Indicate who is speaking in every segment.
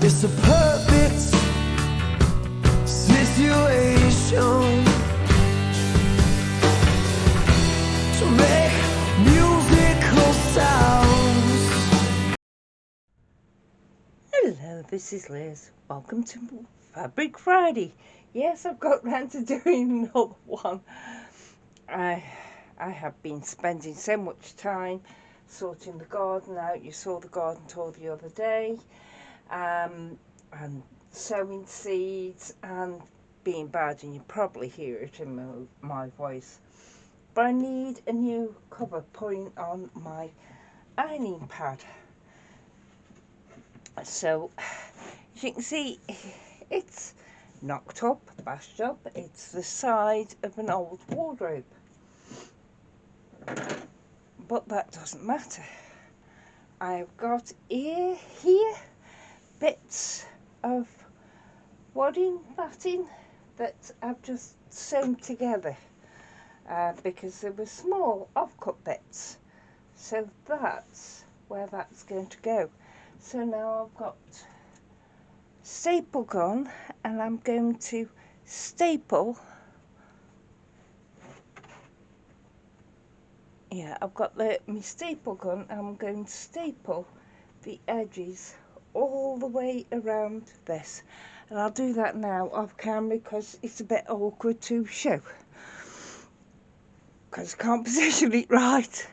Speaker 1: It's a perfect situation to make musical sounds.
Speaker 2: Hello, this is Liz. Welcome to Fabric Friday. Yes, I've got round to doing another one. I have been spending so much time sorting the garden out. You saw the garden tour the other day, and sowing seeds and being bad, and you probably hear it in my voice. But I need a new cover point on my ironing pad. So, as you can see, it's knocked up, bashed up. It's the side of an old wardrobe. But that doesn't matter. I've got here bits of wadding batting that I've just sewn together because they were small off-cut bits. So that's where that's going to go. So now I've got staple gun and I'm going to staple. Yeah, I've got my staple gun and I'm going to staple the edges all the way around this, and I'll do that now off camera because it's a bit awkward to show because I can't position it right.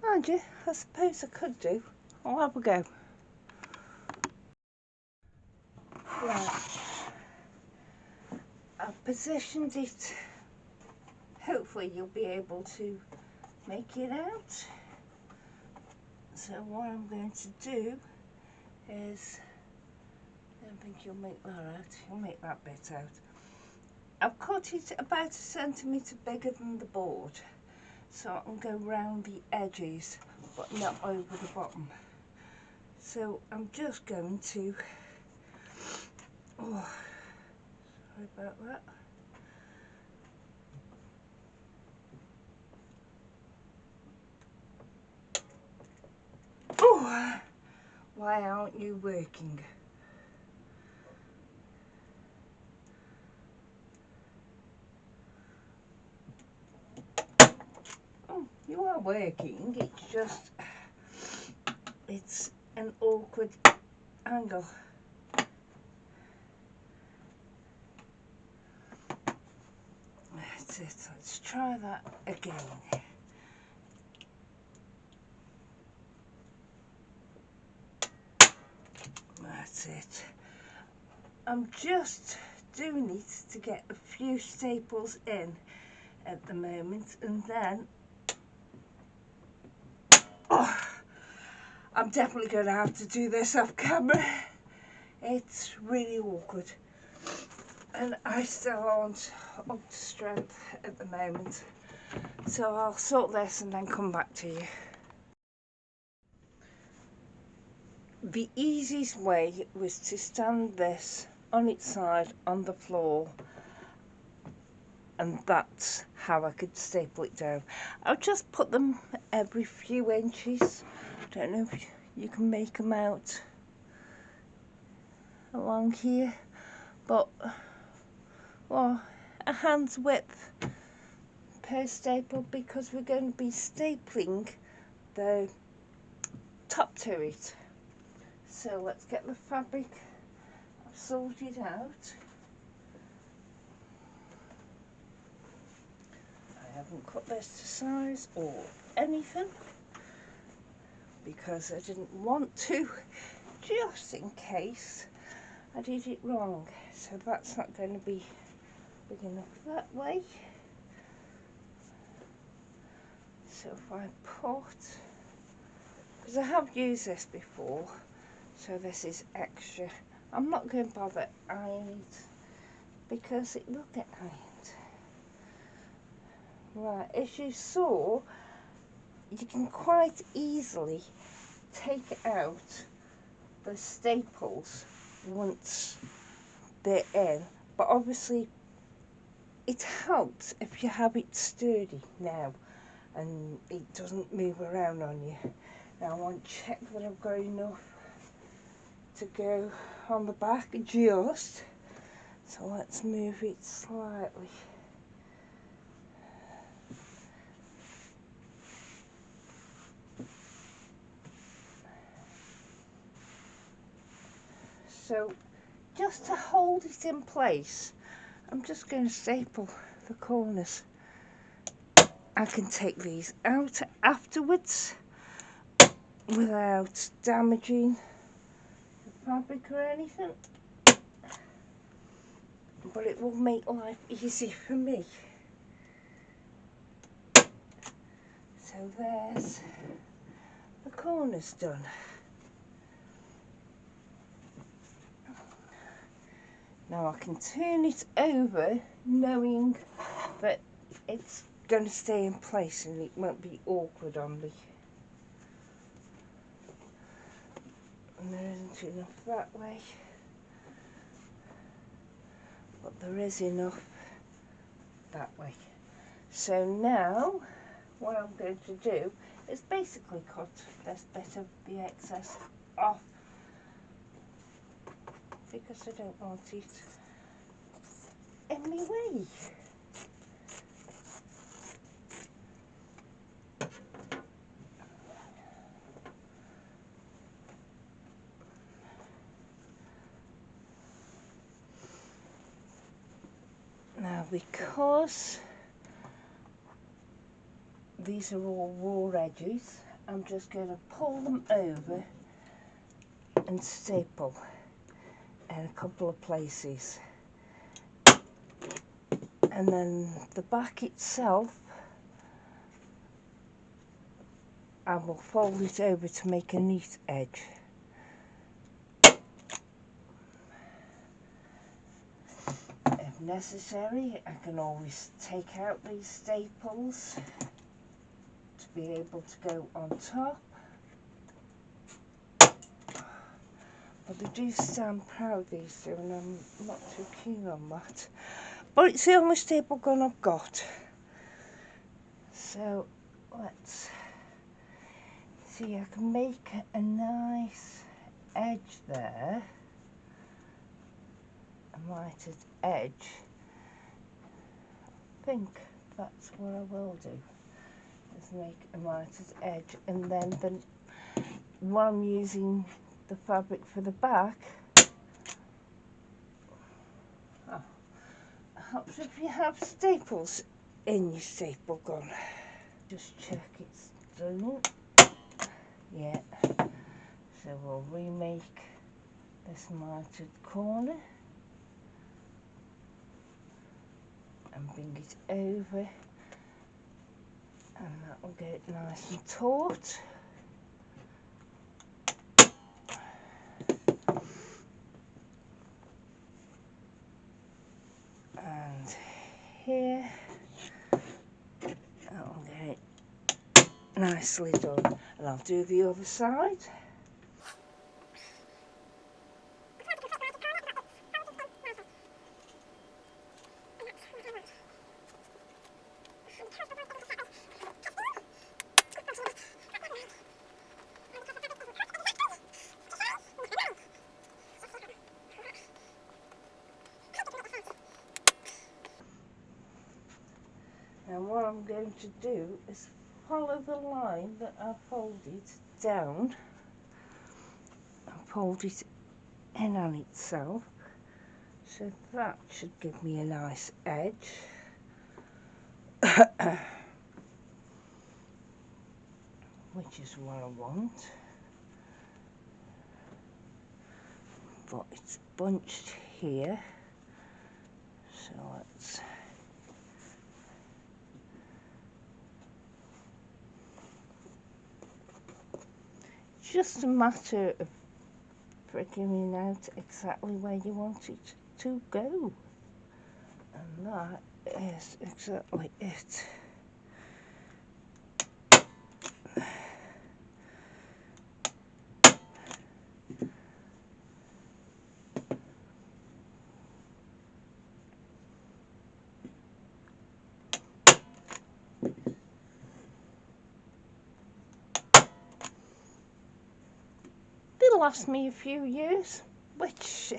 Speaker 2: Mind you, I suppose I could do. I'll have a go. Right, I've positioned it. Hopefully you'll be able to make it out. So what I'm going to do is, I don't think you'll make that out, you'll make that bit out. I've cut it about 1 centimetre bigger than the board, so I can go round the edges but not over the bottom. So I'm just going to, oh, sorry about that. Oh, why aren't you working? Oh, you are working, it's just, it's an awkward angle. That's it, let's try that again. That's it. I'm just doing it to get a few staples in at the moment, and then I'm definitely going to have to do this off camera. It's really awkward and I still aren't up to strength at the moment, so I'll sort this and then come back to you. The easiest way was to stand this on its side on the floor, and that's how I could staple it down. I'll just put them every few inches. I don't know if you can make them out along here, but well, a hand's width per staple, because we're going to be stapling the top to it. So let's get the fabric sorted out. I haven't cut this to size or anything because I didn't want to, just in case I did it wrong. So that's not going to be big enough that way. So if I put, because I have used this before, so this is extra. I'm not going to bother ironing it because it will get ironed. Right, as you saw, you can quite easily take out the staples once they're in, but obviously it helps if you have it sturdy now and it doesn't move around on you. Now I want to check that I've got enough to go on the back just. So let's move it slightly. So just to hold it in place, I'm just going to staple the corners. I can take these out afterwards without damaging the fabric or anything, but it will make life easy for me. So there's the corners done. Now I can turn it over knowing that it's going to stay in place and it won't be awkward on me. And there isn't enough that way, but there is enough that way. So now what I'm going to do is basically cut this bit of the excess off, because I don't want it in my way. Now, because these are all raw edges, I'm just going to pull them over and staple in a couple of places. And then the back itself, I will fold it over to make a neat edge. If necessary, I can always take out these staples to be able to go on top. But they do stand proud, these do, and I'm not too keen on that. But it's the only staple gun I've got. So let's see, I can make a nice edge there, a mitered edge. I think that's what I will do, is make a mitered edge, and then while I'm using the fabric for the back, helps if you have staples in your staple gun. Just check it's done. Yeah. So we'll remake this mitered corner and bring it over, and that will get it nice and taut. And here, that'll get it nicely done. And I'll do the other side. And what I'm going to do is follow the line that I folded down and fold it in on itself. So that should give me a nice edge. Which is what I want. But it's bunched here. So let's just a matter of figuring out exactly where you want it to go, and that is exactly it. last me a few years, which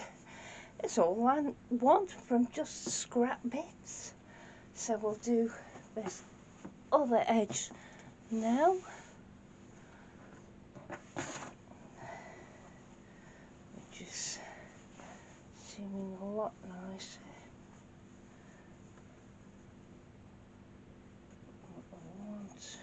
Speaker 2: is all I want from just scrap bits. So we'll do this other edge now. Which is seeming a lot nicer. What I want.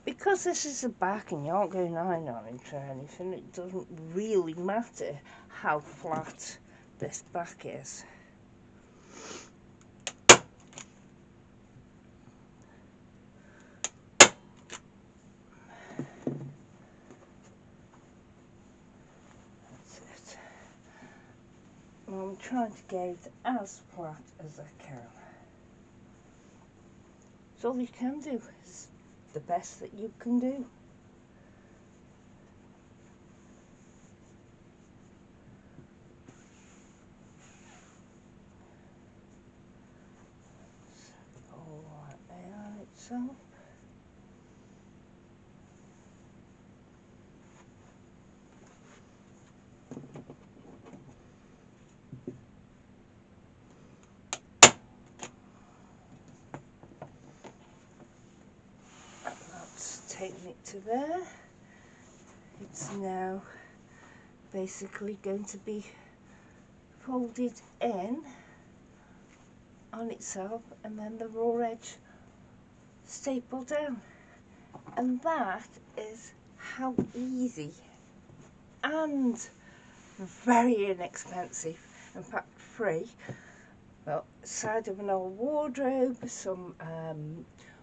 Speaker 2: Because this is the back and you aren't going iron on it or anything, it doesn't really matter how flat this back is. That's it. I'm trying to get it as flat as I can. It's all you can do. It's the best that you can do. All right there on itself. Taking it to there. It's now basically going to be folded in on itself and then the raw edge stapled down. And that is how easy and very inexpensive, in fact free. Well, side of an old wardrobe, some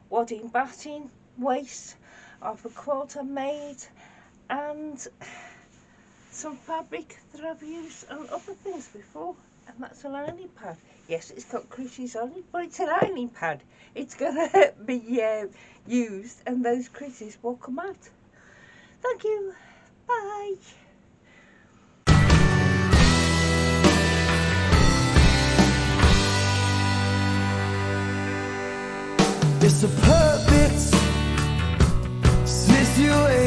Speaker 2: wadding batting waste of a quilt I made, and some fabric that I've used on other things before, and that's an ironing pad. Yes, it's got creases on it, but it's an ironing pad. It's gonna be used and those creases will come out. Thank you, bye.
Speaker 1: It's a perfect situation.